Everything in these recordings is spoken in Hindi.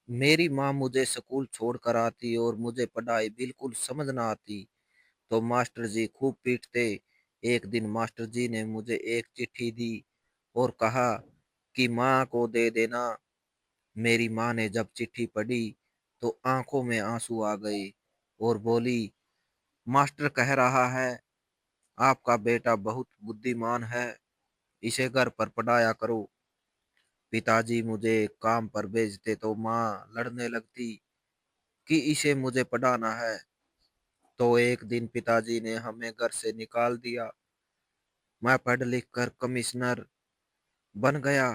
मेरी माँ मुझे स्कूल छोड़कर आती और मुझे पढ़ाई बिल्कुल समझ ना आती, तो मास्टर जी खूब पीटते। एक दिन मास्टर जी ने मुझे एक चिट्ठी दी और कहा कि माँ को दे देना। मेरी माँ ने जब चिट्ठी पढ़ी, तो आंखों में आंसू आ गए और बोली, मास्टर कह रहा है, आपका बेटा बहुत बुद्धिमान है, इसे घर पर पढ़ाया करो। पिताजी मुझे काम पर भेजते तो माँ लड़ने लगती कि इसे मुझे पढ़ाना है। तो एक दिन पिताजी ने हमें घर से निकाल दिया। मैं पढ़ लिख कर कमिश्नर बन गया।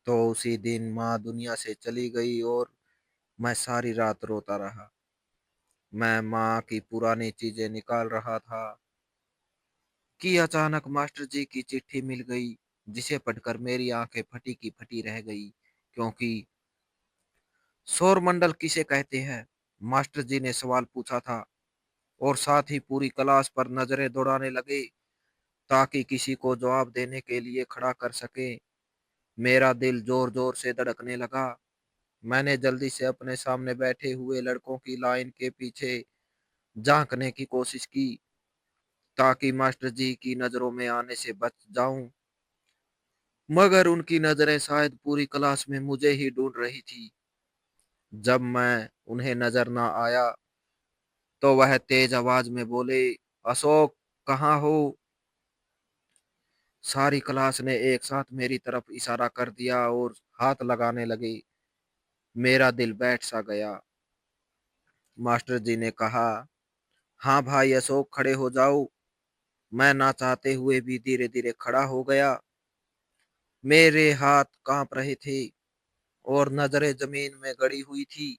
तो उसी दिन माँ दुनिया से चली गई और मैं सारी रात रोता रहा। मैं माँ की पुरानी चीजें निकाल रहा था कि अचानक मास्टर जी की चिट्ठी मिल गई, जिसे पढ़कर मेरी आंखें फटी की फटी रह गई। क्योंकि सौरमंडल किसे कहते हैं? मास्टर जी ने सवाल पूछा था और साथ ही पूरी क्लास पर नजरें दौड़ाने लगे ताकि किसी को जवाब देने के लिए खड़ा कर सके। मेरा दिल जोर जोर से धड़कने लगा। मैंने जल्दी से अपने सामने बैठे हुए लड़कों की लाइन के पीछे झांकने की कोशिश की ताकि मास्टर जी की नजरों में आने से बच जाऊं, मगर उनकी नजरें शायद पूरी क्लास में मुझे ही ढूंढ रही थी। जब मैं उन्हें नजर ना आया, तो वह तेज आवाज में बोले, अशोक, कहाँ हो? सारी क्लास ने एक साथ मेरी तरफ इशारा कर दिया और हाथ लगाने लगे। मेरा दिल बैठ सा गया। मास्टर जी ने कहा, हाँ भाई अशोक, खड़े हो जाओ। मैं ना चाहते हुए भी धीरे धीरे खड़ा हो गया। मेरे हाथ कांप रहे थे और नजरें जमीन में गड़ी हुई थी।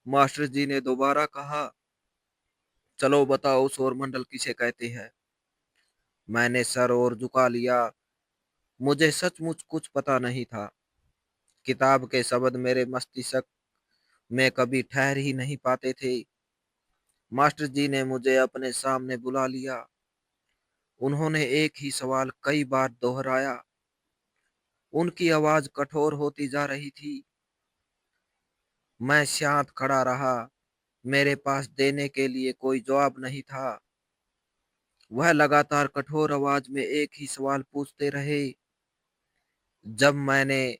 मास्टर जी ने दोबारा कहा, चलो बताओ, सौरमंडल किसे कहते हैं? मैंने सर और झुका लिया। मुझे सचमुच कुछ पता नहीं था। किताब के शब्द मेरे मस्तिष्क में कभी ठहर ही नहीं पाते थे। मास्टर जी ने मुझे अपने सामने बुला लिया। उन्होंने एक ही सवाल कई बार दोहराया। उनकी आवाज कठोर होती जा रही थी। मैं शांत खड़ा रहा। मेरे पास देने के लिए कोई जवाब नहीं था। वह लगातार कठोर आवाज में एक ही सवाल पूछते रहे। जब मैंने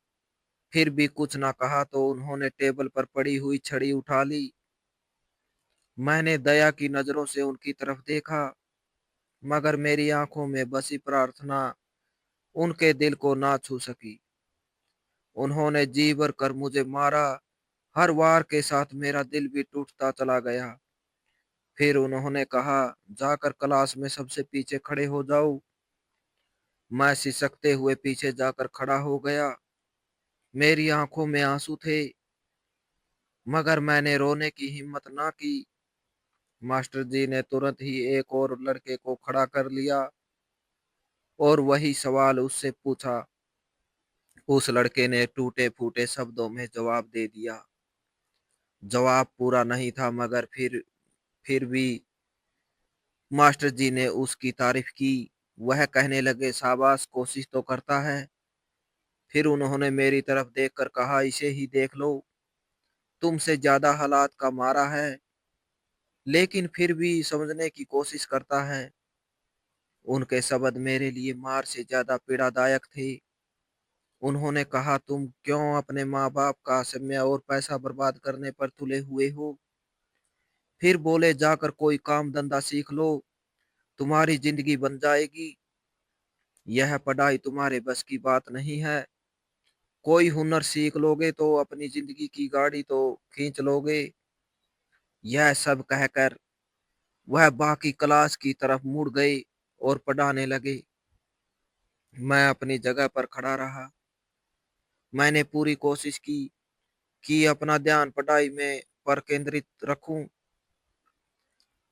फिर भी कुछ ना कहा, तो उन्होंने टेबल पर पड़ी हुई छड़ी उठा ली। मैंने दया की नजरों से उनकी तरफ देखा, मगर मेरी आंखों में बसी प्रार्थना उनके दिल को ना छू सकी। उन्होंने जी भर कर मुझे मारा। हर वार के साथ मेरा दिल भी टूटता चला गया। फिर उन्होंने कहा, जाकर क्लास में सबसे पीछे खड़े हो जाओ। मैं सिसकते हुए पीछे जाकर खड़ा हो गया। मेरी आंखों में आंसू थे, मगर मैंने रोने की हिम्मत ना की। मास्टर जी ने तुरंत ही एक और लड़के को खड़ा कर लिया और वही सवाल उससे पूछा। उस लड़के ने टूटे फूटे शब्दों में जवाब दे दिया। जवाब पूरा नहीं था, मगर फिर भी मास्टर जी ने उसकी तारीफ की। वह कहने लगे, शाबाश, कोशिश तो करता है। फिर उन्होंने मेरी तरफ देखकर कहा, इसे ही देख लो, तुमसे ज्यादा हालात का मारा है, लेकिन फिर भी समझने की कोशिश करता है। उनके शब्द मेरे लिए मार से ज्यादा पीड़ादायक थे। उन्होंने कहा, तुम क्यों अपने माँ बाप का समय और पैसा बर्बाद करने पर तुले हुए हो? फिर बोले, जाकर कोई काम धंधा सीख लो, तुम्हारी जिंदगी बन जाएगी। यह पढ़ाई तुम्हारे बस की बात नहीं है। कोई हुनर सीख लोगे तो अपनी जिंदगी की गाड़ी तो खींच लोगे। यह सब कहकर वह बाकी क्लास की तरफ मुड़ गए और पढ़ाने लगे। मैं अपनी जगह पर खड़ा रहा। मैंने पूरी कोशिश की कि अपना ध्यान पढ़ाई में पर केंद्रित रखूं।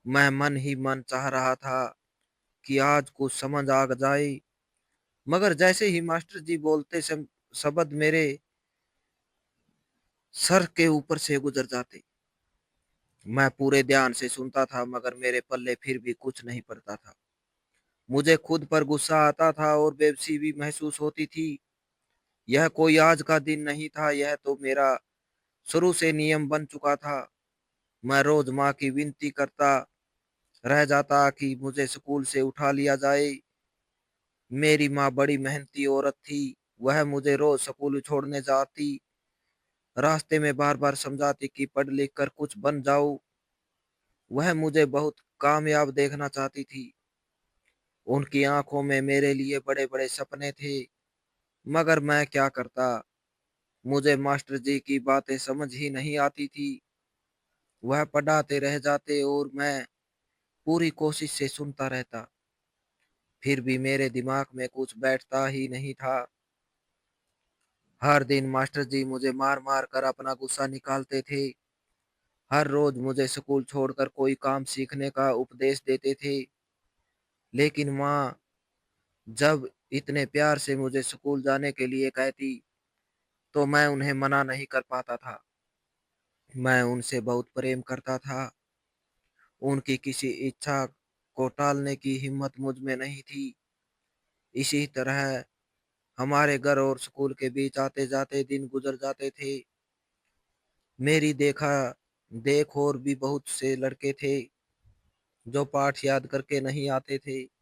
मैं मन ही मन चाह रहा था कि आज कुछ समझ आ जाए, मगर जैसे ही मास्टर जी बोलते शब्द मेरे सर के ऊपर से गुजर जाते। मैं पूरे ध्यान से सुनता था, मगर मेरे पल्ले फिर भी कुछ नहीं पड़ता था। मुझे खुद पर गुस्सा आता था और बेबसी भी महसूस होती थी। यह कोई आज का दिन नहीं था, यह तो मेरा शुरू से नियम बन चुका था। मैं रोज माँ की विनती करता रह जाता कि मुझे स्कूल से उठा लिया जाए। मेरी माँ बड़ी मेहनती औरत थी। वह मुझे रोज स्कूल छोड़ने जाती। रास्ते में बार-बार समझाती कि पढ़ लिख कर कुछ बन जाओ। वह मुझे बहुत कामयाब देखना चाहती थी। उनकी आँखों में मेरे लिए बड़े-बड़े सपने थे। मगर मैं क्या करता? मुझे मास्टर जी की बातें समझ ही नहीं आती थी। वह पढ़ाते रह जाते और मैं पूरी कोशिश से सुनता रहता। फिर भी मेरे दिमाग में कुछ बैठता ही नहीं था। हर दिन मास्टर जी मुझे मार-मार कर अपना गुस्सा निकालते थे। हर रोज मुझे स्कूल छोड़कर कोई काम सीखने का उपदेश देते थे। लेकिन माँ जब इतने प्यार से मुझे स्कूल जाने के लिए कहती, तो मैं उन्हें मना नहीं कर पाता था। मैं उनसे बहुत प्रेम करता था। उनकी किसी इच्छा को टालने की हिम्मत मुझ में नहीं थी। इसी तरह हमारे घर और स्कूल के बीच आते-जाते दिन गुजर जाते थे। मेरी देख और भी बहुत से लड़के थे, जो पाठ याद करके नहीं आते थे।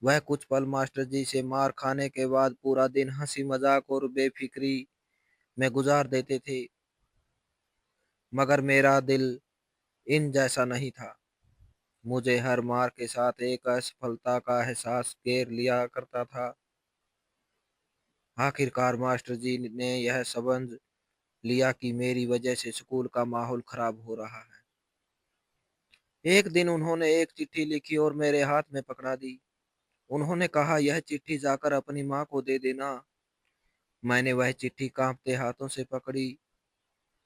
वह कुछ पल मास्टर जी से मार खाने के बाद पूरा दिन हँसी-मज़ाक और बेफ़िक्री में गुजार देते थे। मगर मेरा दिल इन जैसा नहीं था। मुझे हर मार के साथ एक असफलता का एहसास घेर लिया करता था। आखिरकार मास्टर जी ने यह समझ लिया कि मेरी वजह से स्कूल का माहौल खराब हो रहा है। एक दिन उन्होंने एक चिट्ठी लिखी और मेरे हाथ में पकड़ा दी। उन्होंने कहा, यह चिट्ठी जाकर अपनी माँ को दे देना। मैंने वह चिट्ठी कांपते हाथों से पकड़ी।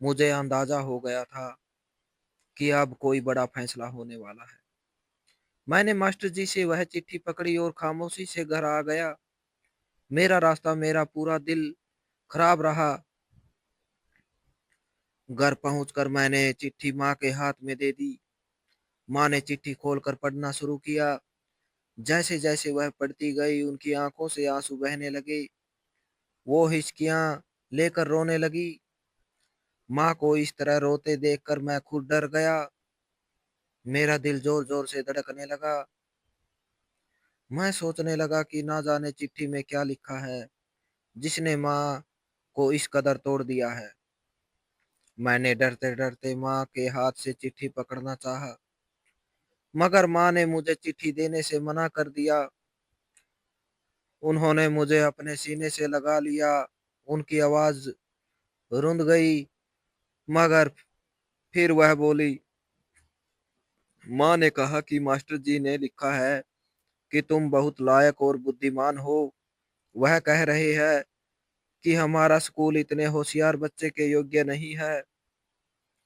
मुझे अंदाजा हो गया था कि अब कोई बड़ा फैसला होने वाला है। मैंने मास्टर जी से वह चिट्ठी पकड़ी और खामोशी से घर आ गया। मेरा पूरा दिल खराब रहा। घर पहुंचकर मैंने चिट्ठी माँ के हाथ में दे दी। माँ ने चिट्ठी खोलकर पढ़ना शुरू किया। जैसे-जैसे वह पढ़ती गई, उनकी आँखों से आँसू बहने लगे। वो हिचकियाँ लेकर रोने लगी। माँ को इस तरह रोते देखकर मैं खुद डर गया। मेरा दिल ज़ोर-ज़ोर से धड़कने लगा। मैं सोचने लगा कि ना जाने चिट्ठी में क्या लिखा है, जिसने माँ को इस कदर तोड़ दिया है। मैंने डरते-डरते माँ के हाथ से चिट्ठी पकड़ना चाहा, मगर माँ ने मुझे चिट्ठी देने से मना कर दिया। उन्होंने मुझे अपने सीने से लगा लिया। उनकी आवाज़ रुंध गई, मगर फिर वह बोली, माँ ने कहा कि मास्टर जी ने लिखा है कि तुम बहुत लायक और बुद्धिमान हो। वह कह रहे हैं कि हमारा स्कूल इतने होशियार बच्चे के योग्य नहीं है।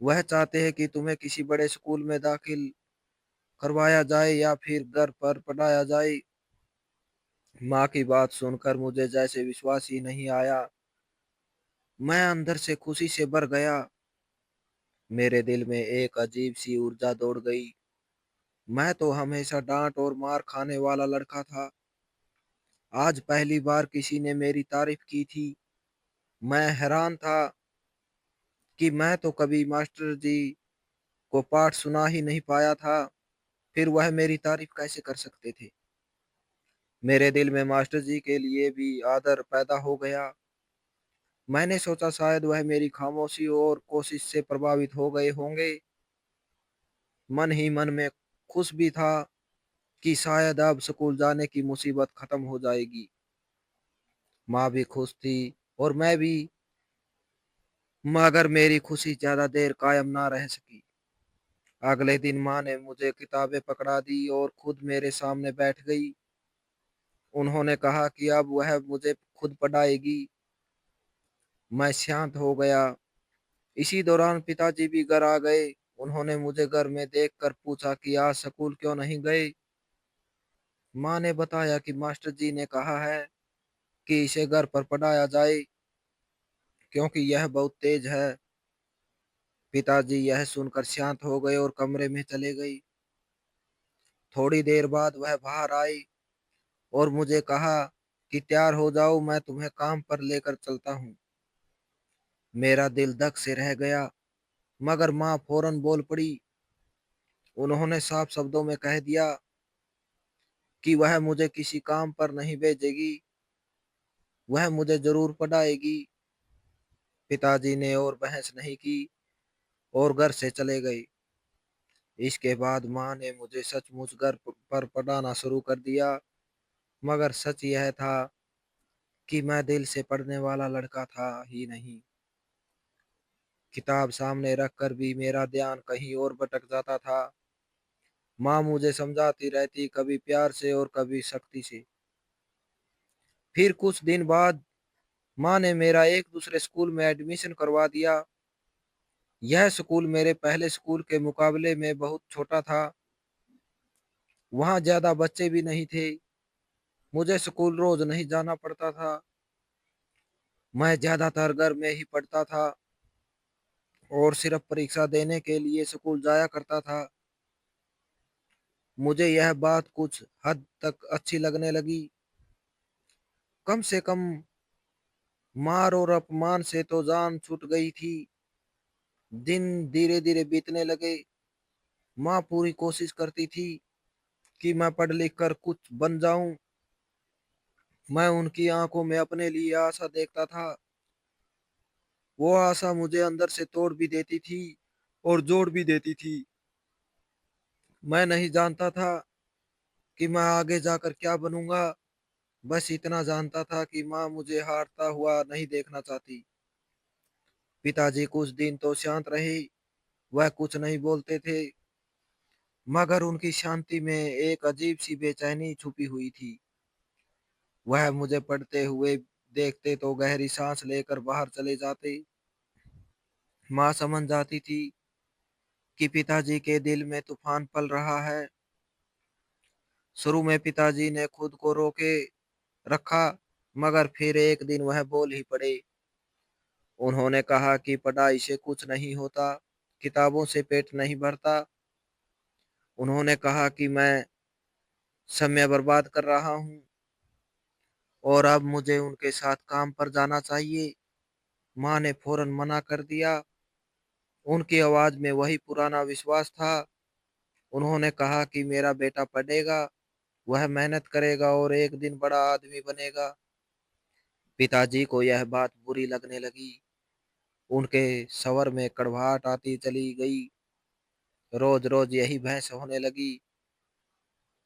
वह चाहते हैं कि तुम्हें किसी बड़े स्कूल में दाखिल करवाया जाए या फिर घर पर पढ़ाया जाए। माँ की बात सुनकर मुझे जैसे विश्वास ही नहीं आया। मैं अंदर से खुशी से भर गया। मेरे दिल में एक अजीब सी ऊर्जा दौड़ गई। मैं तो हमेशा डांट और मार खाने वाला लड़का था। आज पहली बार किसी ने मेरी तारीफ की थी। मैं हैरान था कि मैं तो कभी मास्टर जी को पाठ सुना ही नहीं पाया था, फिर वह मेरी तारीफ कैसे कर सकते थे। मेरे दिल में मास्टर जी के लिए भी आदर पैदा हो गया। मैंने सोचा शायद वह मेरी खामोशी और कोशिश से प्रभावित हो गए होंगे। मन ही मन में खुश भी था कि शायद अब स्कूल जाने की मुसीबत खत्म हो जाएगी। माँ भी खुश थी और मैं भी, मगर मेरी खुशी ज्यादा देर कायम ना रह सकी। अगले दिन माँ ने मुझे किताबें पकड़ा दी और खुद मेरे सामने बैठ गई। उन्होंने कहा कि अब वह मुझे खुद पढ़ाएगी। मैं शांत हो गया। इसी दौरान पिताजी भी घर आ गए। उन्होंने मुझे घर में देखकर पूछा कि आज स्कूल क्यों नहीं गए। माँ ने बताया कि मास्टर जी ने कहा है कि इसे घर पर पढ़ाया जाए, क्योंकि यह बहुत तेज है। पिताजी यह सुनकर शांत हो गए और कमरे में चले गए। थोड़ी देर बाद वह बाहर आई और मुझे कहा कि तैयार हो जाओ, मैं तुम्हें काम पर लेकर चलता हूँ। मेरा दिल धक से रह गया, मगर माँ फौरन बोल पड़ी। उन्होंने साफ शब्दों में कह दिया कि वह मुझे किसी काम पर नहीं भेजेगी, वह मुझे ज़रूर पढ़ाएगी। पिताजी ने और बहस नहीं की और घर से चले गए। इसके बाद माँ ने मुझे सचमुच घर पर पढ़ाना शुरू कर दिया, मगर सच यह था कि मैं दिल से पढ़ने वाला लड़का था ही नहीं। किताब सामने रखकर भी मेरा ध्यान कहीं और भटक जाता था। माँ मुझे समझाती रहती, कभी प्यार से और कभी सख्ती से। फिर कुछ दिन बाद माँ ने मेरा एक दूसरे स्कूल में एडमिशन करवा दिया। यह स्कूल मेरे पहले स्कूल के मुकाबले में बहुत छोटा था। वहाँ ज्यादा बच्चे भी नहीं थे। मुझे स्कूल रोज नहीं जाना पड़ता था। मैं ज्यादातर घर में ही पढ़ता था और सिर्फ परीक्षा देने के लिए स्कूल जाया करता था। मुझे यह बात कुछ हद तक अच्छी लगने लगी। कम से कम मार और अपमान से तो जान छूट गई थी। दिन धीरे धीरे बीतने लगे। माँ पूरी कोशिश करती थी कि मैं पढ़ लिख कर कुछ बन जाऊं। मैं उनकी आंखों में अपने लिए आशा देखता था। वो आशा मुझे अंदर से तोड़ भी देती थी और जोड़ भी देती थी। मैं नहीं जानता था कि मैं आगे जाकर क्या बनूंगा। बस इतना जानता था कि माँ मुझे हारता हुआ नहीं देखना चाहती। पिताजी कुछ दिन तो शांत रहे। वह कुछ नहीं बोलते थे, मगर उनकी शांति में एक अजीब सी बेचैनी छुपी हुई थी। वह मुझे पढ़ते हुए देखते तो गहरी सांस लेकर बाहर चले जाते। माँ समझ जाती थी कि पिताजी के दिल में तूफान पल रहा है। शुरू में पिताजी ने खुद को रोके रखा, मगर फिर एक दिन वह बोल ही पड़े। उन्होंने कहा कि पढ़ाई से कुछ नहीं होता, किताबों से पेट नहीं भरता। उन्होंने कहा कि मैं समय बर्बाद कर रहा हूँ और अब मुझे उनके साथ काम पर जाना चाहिए। माँ ने फौरन मना कर दिया। उनकी आवाज में वही पुराना विश्वास था। उन्होंने कहा कि मेरा बेटा पढ़ेगा, वह मेहनत करेगा और एक दिन बड़ा आदमी बनेगा। पिताजी को यह बात बुरी लगने लगी। उनके स्वर में कड़वाहट आती चली गई। रोज रोज यही बहस होने लगी।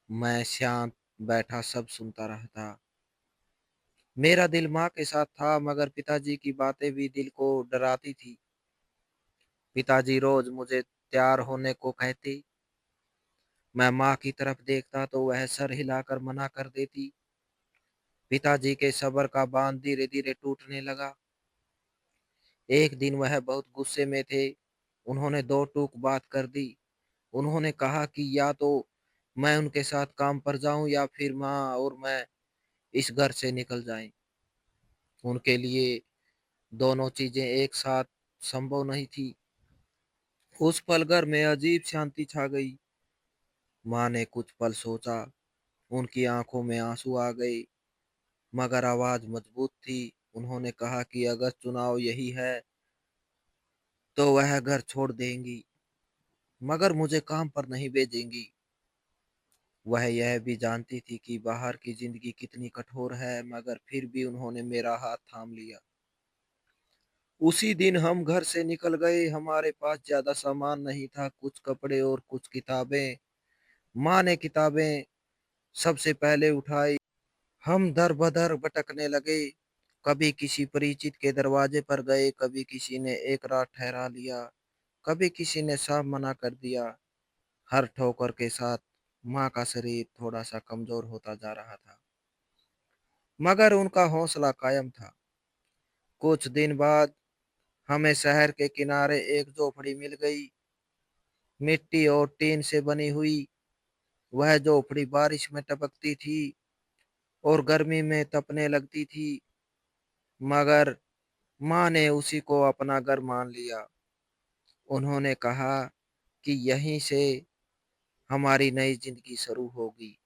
मैं शांत बैठा सब सुनता रहता। मेरा दिल माँ के साथ था, मगर पिताजी की बातें भी दिल को डराती थी। पिताजी रोज मुझे तैयार होने को कहते। मैं माँ की तरफ देखता तो वह सर हिलाकर मना कर देती। पिताजी के सब्र का बांध धीरे धीरे टूटने लगा। एक दिन वह बहुत गुस्से में थे। उन्होंने दो टूक बात कर दी। उन्होंने कहा कि या तो मैं उनके साथ काम पर जाऊं या फिर माँ और मैं इस घर से निकल जाएं। उनके लिए दोनों चीजें एक साथ संभव नहीं थी। उस पल घर में अजीब शांति छा गई। माँ ने कुछ पल सोचा। उनकी आंखों में आंसू आ गए, मगर आवाज मजबूत थी। उन्होंने कहा कि अगर चुनाव यही है तो वह घर छोड़ देंगी, मगर मुझे काम पर नहीं भेजेंगी। वह यह भी जानती थी कि बाहर की जिंदगी कितनी कठोर है, मगर फिर भी उन्होंने मेरा हाथ थाम लिया। उसी दिन हम घर से निकल गए। हमारे पास ज्यादा सामान नहीं था, कुछ कपड़े और कुछ किताबें। माँ ने किताबें सबसे पहले उठाई। हम दर बदर भटकने लगे। कभी किसी परिचित के दरवाजे पर गए, कभी किसी ने एक रात ठहरा लिया, कभी किसी ने साफ मना कर दिया। हर ठोकर के साथ माँ का शरीर थोड़ा सा कमजोर होता जा रहा था, मगर उनका हौसला कायम था। कुछ दिन बाद हमें शहर के किनारे एक झोपड़ी मिल गई, मिट्टी और टीन से बनी हुई। वह झोपड़ी बारिश में टपकती थी और गर्मी में तपने लगती थी, मगर माँ ने उसी को अपना घर मान लिया। उन्होंने कहा कि यहीं से हमारी नई जिंदगी शुरू होगी।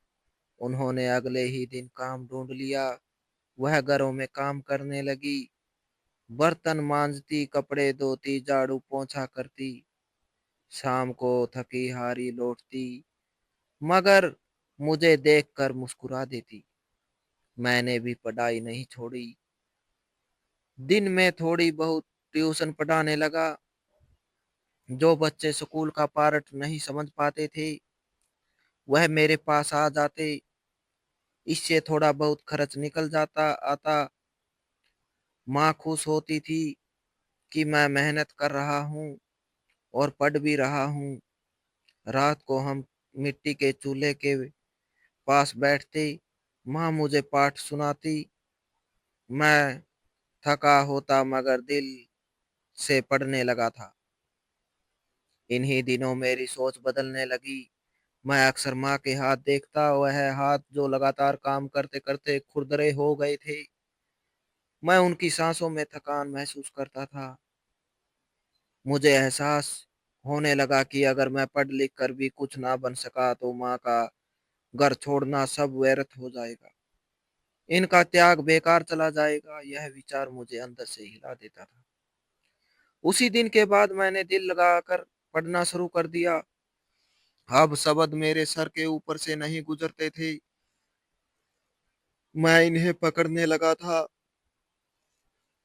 उन्होंने अगले ही दिन काम ढूंढ लिया। वह घरों में काम करने लगी। बर्तन मांजती, कपड़े धोती, झाड़ू पोंछा करती, शाम को थकी हारी लौटती, मगर मुझे देखकर मुस्कुरा देती। मैंने भी पढ़ाई नहीं छोड़ी। दिन में थोड़ी बहुत ट्यूशन पढ़ाने लगा। जो बच्चे स्कूल का पार्ट नहीं समझ पाते थे, वह मेरे पास आ जाते। इससे थोड़ा बहुत खर्च निकल जाता आता। माँ खुश होती थी कि मैं मेहनत कर रहा हूँ और पढ़ भी रहा हूँ। रात को हम मिट्टी के चूल्हे के पास बैठते। माँ मुझे पाठ सुनाती। मैं थका होता मगर दिल से पढ़ने लगा था। इन्हीं दिनों मेरी सोच बदलने लगी। मैं अक्सर माँ के हाथ देखता, वह हाथ जो लगातार काम करते करते खुरदरे हो गए थे। मैं उनकी सांसों में थकान महसूस करता था। मुझे एहसास होने लगा कि अगर मैं पढ़ लिख कर भी कुछ ना बन सका तो माँ का घर छोड़ना सब व्यर्थ हो जाएगा। इनका त्याग बेकार चला जाएगा। यह विचार मुझे अंदर से हिला देता था। उसी दिन के बाद मैंने दिल लगाकर पढ़ना शुरू कर दिया। अब शब्द मेरे सर के ऊपर से नहीं गुजरते थे। मैं इन्हें पकड़ने लगा था।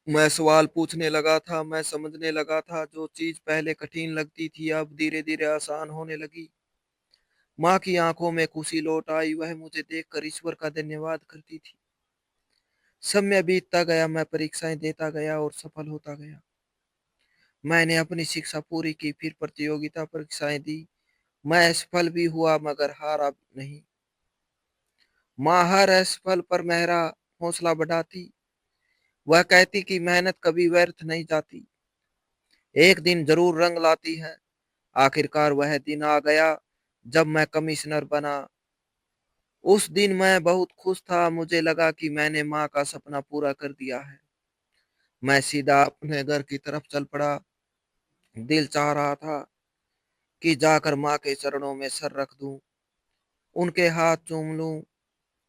मैं सवाल पूछने लगा था। मैं समझने लगा था। जो चीज पहले कठिन लगती थी अब धीरे धीरे आसान होने लगी। माँ की आंखों में खुशी लौट आई। वह मुझे देखकर ईश्वर का धन्यवाद करती थी। समय बीतता गया। मैं परीक्षाएं देता गया और सफल होता गया। मैंने अपनी शिक्षा पूरी की, फिर प्रतियोगिता परीक्षाएं दी। मैं असफल भी हुआ मगर हारा नहीं। माँ हर असफल पर मेरा हौसला बढ़ाती। वह कहती कि मेहनत कभी व्यर्थ नहीं जाती, एक दिन जरूर रंग लाती है। आखिरकार वह दिन आ गया जब मैं कमिश्नर बना। उस दिन मैं बहुत खुश था। मुझे लगा कि मैंने माँ का सपना पूरा कर दिया है। मैं सीधा अपने घर की तरफ चल पड़ा। दिल चाह रहा था कि जाकर माँ के चरणों में सर रख दूं, उनके हाथ चूम लूं,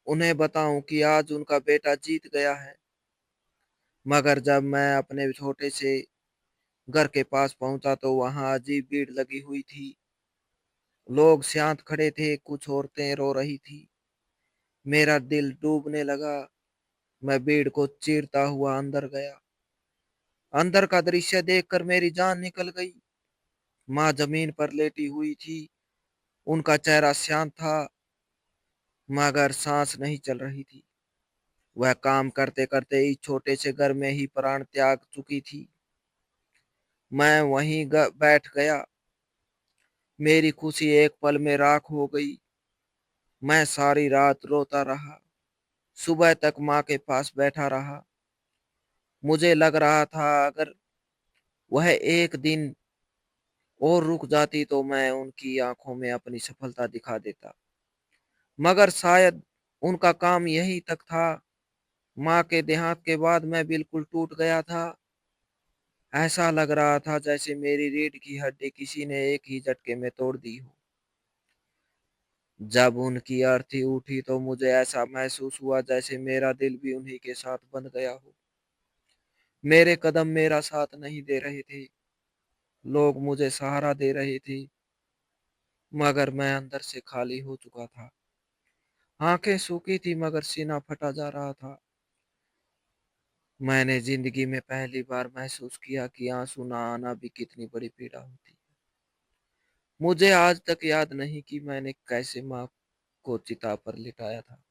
उन्हें बताऊं कि आज उनका बेटा जीत गया है। मगर जब मैं अपने छोटे से घर के पास पहुंचा तो वहां अजीब भीड़ लगी हुई थी। लोग शांत खड़े थे, कुछ औरतें रो रही थी। मेरा दिल डूबने लगा। मैं भीड़ को चीरता हुआ अंदर गया। अंदर का दृश्य देखकर मेरी जान निकल गई। माँ जमीन पर लेटी हुई थी। उनका चेहरा शांत था मगर सांस नहीं चल रही थी। वह काम करते करते इस छोटे से घर में ही प्राण त्याग चुकी थी। मैं वहीं बैठ गया। मेरी खुशी एक पल में राख हो गई। मैं सारी रात रोता रहा। सुबह तक माँ के पास बैठा रहा। मुझे लग रहा था अगर वह एक दिन और रुक जाती तो मैं उनकी आंखों में अपनी सफलता दिखा देता। मगर शायद उनका काम यहीं तक था। माँ के देहांत के बाद मैं बिल्कुल टूट गया था। ऐसा लग रहा था जैसे मेरी रीढ़ की हड्डी किसी ने एक ही झटके में तोड़ दी हो। जब उनकी अर्थी उठी तो मुझे ऐसा महसूस हुआ जैसे मेरा दिल भी उन्हीं के साथ बंध गया हो। मेरे कदम मेरा साथ नहीं दे रहे थे। लोग मुझे सहारा दे रहे थे मगर मैं अंदर से खाली हो चुका था। आंखें सूखी थी मगर सीना फटा जा रहा था। मैंने जिंदगी में पहली बार महसूस किया कि आंसू ना आना भी कितनी बड़ी पीड़ा होती है। मुझे आज तक याद नहीं कि मैंने कैसे माँ को चिता पर लिटाया था।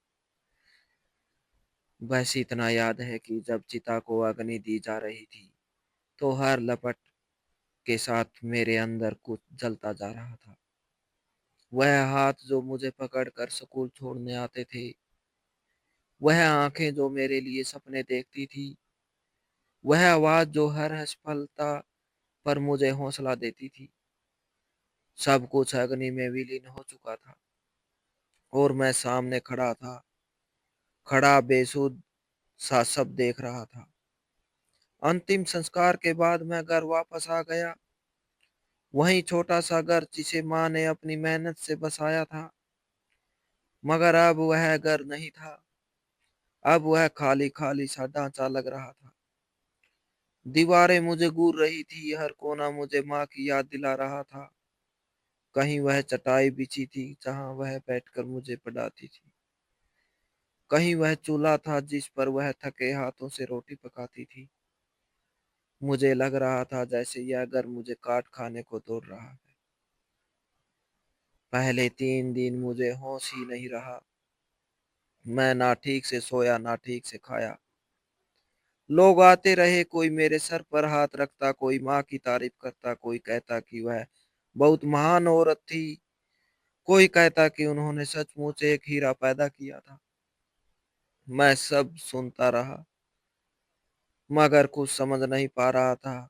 बस इतना याद है कि जब चिता को अग्नि दी जा रही थी तो हर लपट के साथ मेरे अंदर कुछ जलता जा रहा था। वह हाथ जो मुझे पकड़कर स्कूल छोड़ने आते थे, वह आंखें जो मेरे लिए सपने देखती थी, वह आवाज जो हर असफलता पर मुझे हौसला देती थी, सब कुछ अग्नि में विलीन हो चुका था और मैं सामने खड़ा था, खड़ा बेसुध सा सब देख रहा था। अंतिम संस्कार के बाद मैं घर वापस आ गया। वही छोटा सा घर जिसे माँ ने अपनी मेहनत से बसाया था। मगर अब वह घर नहीं था। अब वह खाली खाली सा ढांचा लग रहा था। दीवारें मुझे घूर रही थी, हर कोना मुझे माँ की याद दिला रहा था। कहीं वह चटाई बिछी थी जहाँ वह बैठकर मुझे पढ़ाती थी। कहीं वह चूल्हा था जिस पर वह थके हाथों से रोटी पकाती थी। मुझे लग रहा था जैसे यह घर मुझे काट खाने को दौड़ रहा है। पहले 3 दिन मुझे होश ही नहीं रहा। मैं ना ठीक से सोया ना ठीक से खाया। लोग आते रहे, कोई मेरे सर पर हाथ रखता, कोई माँ की तारीफ करता, कोई कहता कि वह बहुत महान औरत थी, कोई कहता कि उन्होंने सचमुच एक हीरा पैदा किया था। मैं सब सुनता रहा, मगर कुछ समझ नहीं पा रहा था।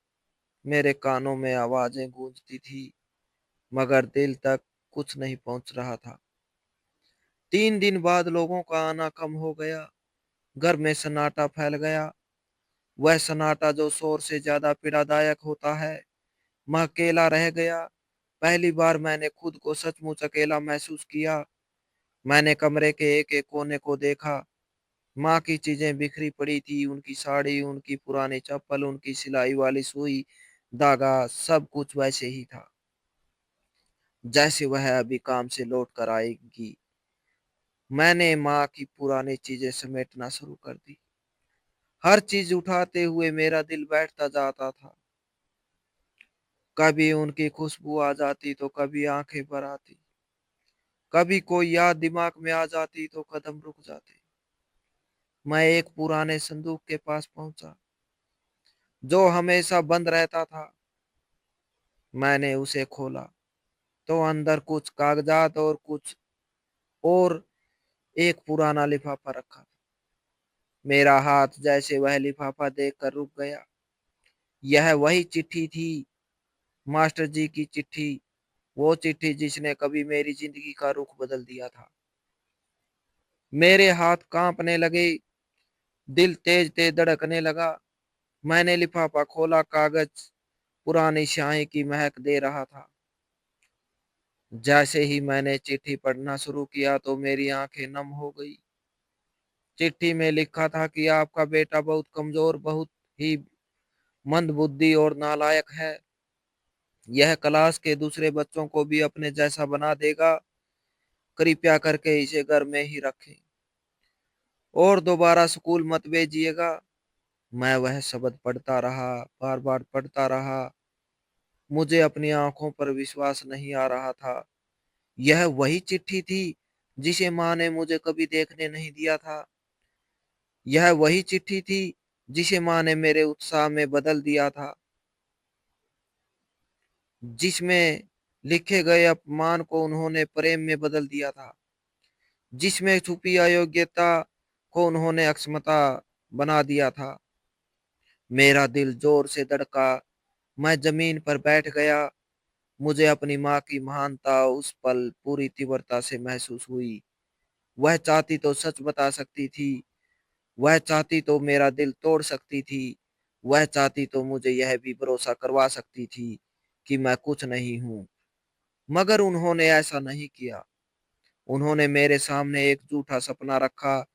मेरे कानों में आवाजें गूंजती थी, मगर दिल तक कुछ नहीं पहुंच रहा था। 3 दिन बाद लोगों का आना कम हो गया। घर में सन्नाटा फैल गया। वह सन्नाटा जो शोर से ज्यादा पीड़ादायक होता है। मैं अकेला रह गया। पहली बार मैंने खुद को सचमुच अकेला महसूस किया। मैंने कमरे के एक एक कोने को देखा। माँ की चीजें बिखरी पड़ी थी, उनकी साड़ी, उनकी पुरानी चप्पल, उनकी सिलाई वाली सुई, धागा, सब कुछ वैसे ही था जैसे वह अभी काम से लौट कर आएगी। मैंने माँ की पुरानी चीजें समेटना शुरू कर दी। हर चीज उठाते हुए मेरा दिल बैठता जाता था। कभी उनकी खुशबू आ जाती तो कभी आंखें भर आती। कभी कोई याद दिमाग में आ जाती तो कदम रुक जाते। मैं एक पुराने संदूक के पास पहुंचा जो हमेशा बंद रहता था। मैंने उसे खोला तो अंदर कुछ कागजात और कुछ और एक पुराना लिफाफा रखा था। मेरा हाथ जैसे वह लिफाफा देखकर रुक गया। यह वही चिट्ठी थी, मास्टर जी की चिट्ठी। वो चिट्ठी जिसने कभी मेरी जिंदगी का रुख बदल दिया था। मेरे हाथ कांपने लगे, दिल तेज तेज धड़कने लगा। मैंने लिफाफा खोला, कागज पुरानी स्याही की महक दे रहा था। जैसे ही मैंने चिट्ठी पढ़ना शुरू किया तो मेरी आंखें नम हो गई। चिट्ठी में लिखा था कि आपका बेटा बहुत कमजोर, बहुत ही मंदबुद्धि और नालायक है। यह क्लास के दूसरे बच्चों को भी अपने जैसा बना देगा। कृपया करके इसे घर में ही रखें और दोबारा स्कूल मत भेजिएगा। मैं वह शब्द पढ़ता रहा, बार बार पढ़ता रहा। मुझे अपनी आंखों पर विश्वास नहीं आ रहा था। यह वही चिट्ठी थी जिसे माँ ने मुझे कभी देखने नहीं दिया था। यह वही चिट्ठी थी जिसे माँ ने मेरे उत्साह में बदल दिया था, जिसमें लिखे गए अपमान को उन्होंने प्रेम में बदल दिया था, जिसमें छुपी अयोग्यता को उन्होंने अक्षमता बना दिया था। मेरा दिल जोर से धड़का। मैं जमीन पर बैठ गया। मुझे अपनी माँ की महानता उस पल पूरी तीव्रता से महसूस हुई। वह चाहती तो सच बता सकती थी। वह चाहती तो मेरा दिल तोड़ सकती थी। वह चाहती तो मुझे यह भी भरोसा करवा सकती थी कि मैं कुछ नहीं हूँ। मगर उन्होंने ऐसा नहीं किया। उन्होंने मेरे सामने एक झूठा सपना रखा,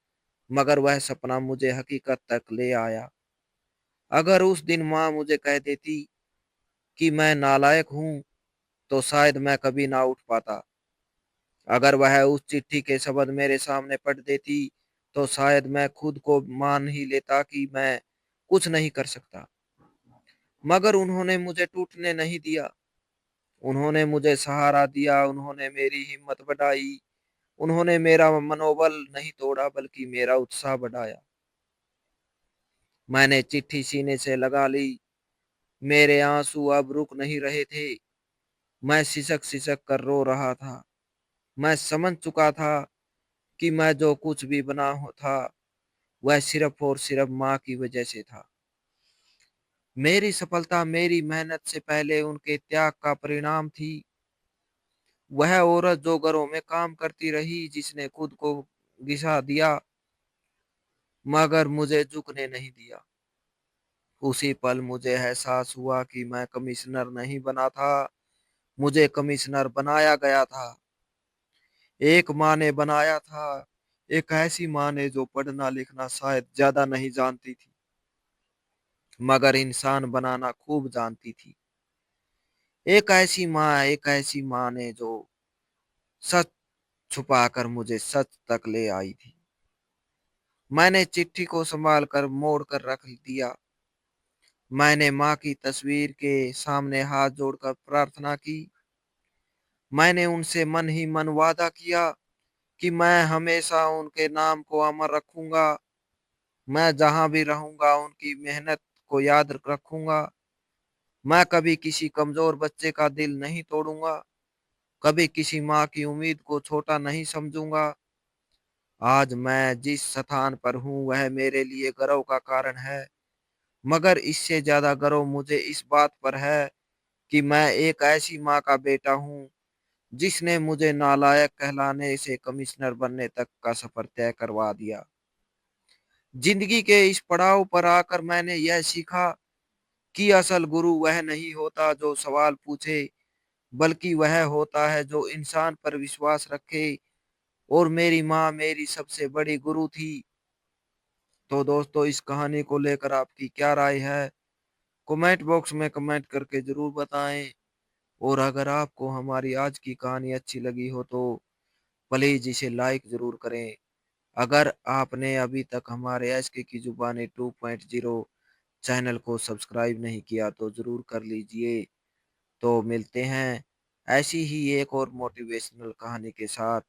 मगर वह सपना मुझे हकीकत तक ले आया। अगर उस दिन माँ मुझे कह देती कि मैं नालायक हूँ, तो शायद मैं कभी ना उठ पाता। अगर वह उस चिट्ठी के शब्द मेरे सामने पढ़ देती, तो शायद मैं खुद को मान ही लेता कि मैं कुछ नहीं कर सकता। मगर उन्होंने मुझे टूटने नहीं दिया। उन्होंने मुझे सहारा दिया, उन्होंने मेरी हिम्मत बढ़ाई। उन्होंने मेरा मनोबल नहीं तोड़ा, बल्कि मेरा उत्साह बढ़ाया। मैंने चिट्ठी सीने से लगा ली। मेरे आंसू अब रुक नहीं रहे थे। मैं सिसक सिसक कर रो रहा था। मैं समझ चुका था कि मैं जो कुछ भी बना था, वह सिर्फ और सिर्फ माँ की वजह से था। मेरी सफलता मेरी मेहनत से पहले उनके त्याग का परिणाम थी। वह औरत जो घरों में काम करती रही, जिसने खुद को घिसा दिया, मगर मुझे झुकने नहीं दिया। उसी पल मुझे एहसास हुआ कि मैं कमिश्नर नहीं बना था, मुझे कमिश्नर बनाया गया था। एक माँ ने बनाया था, एक ऐसी माँ ने जो पढ़ना लिखना शायद ज्यादा नहीं जानती थी, मगर इंसान बनाना खूब जानती थी। एक ऐसी माँ ने जो सच छुपाकर मुझे सच तक ले आई थी। मैंने चिट्ठी को संभाल कर मोड़ कर रख दिया। मैंने माँ की तस्वीर के सामने हाथ जोड़कर प्रार्थना की। मैंने उनसे मन ही मन वादा किया कि मैं हमेशा उनके नाम को अमर रखूंगा। मैं जहां भी रहूंगा उनकी मेहनत को याद रखूंगा। मैं कभी किसी कमजोर बच्चे का दिल नहीं तोड़ूंगा। कभी किसी माँ की उम्मीद को छोटा नहीं समझूंगा। आज मैं जिस स्थान पर हूँ वह मेरे लिए गर्व का कारण है। मगर इससे ज्यादा गर्व मुझे इस बात पर है कि मैं एक ऐसी माँ का बेटा हूँ जिसने मुझे नालायक कहलाने से कमिश्नर बनने तक का सफर तय करवा दिया। जिंदगी के इस पड़ाव पर आकर मैंने यह सीखा कि असल गुरु वह नहीं होता जो सवाल पूछे, बल्कि वह होता है जो इंसान पर विश्वास रखे। और मेरी माँ मेरी सबसे बड़ी गुरु थी। तो दोस्तों, इस कहानी को लेकर आपकी क्या राय है? कमेंट बॉक्स में कमेंट करके जरूर बताएं। और अगर आपको हमारी आज की कहानी अच्छी लगी हो तो प्लीज इसे लाइक जरूर करें। अगर आपने अभी तक हमारे एसके की जुबानी 2.0 चैनल को सब्सक्राइब नहीं किया तो जरूर कर लीजिए। तो मिलते हैं ऐसी ही एक और मोटिवेशनल कहानी के साथ।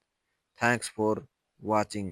Thanks for watching.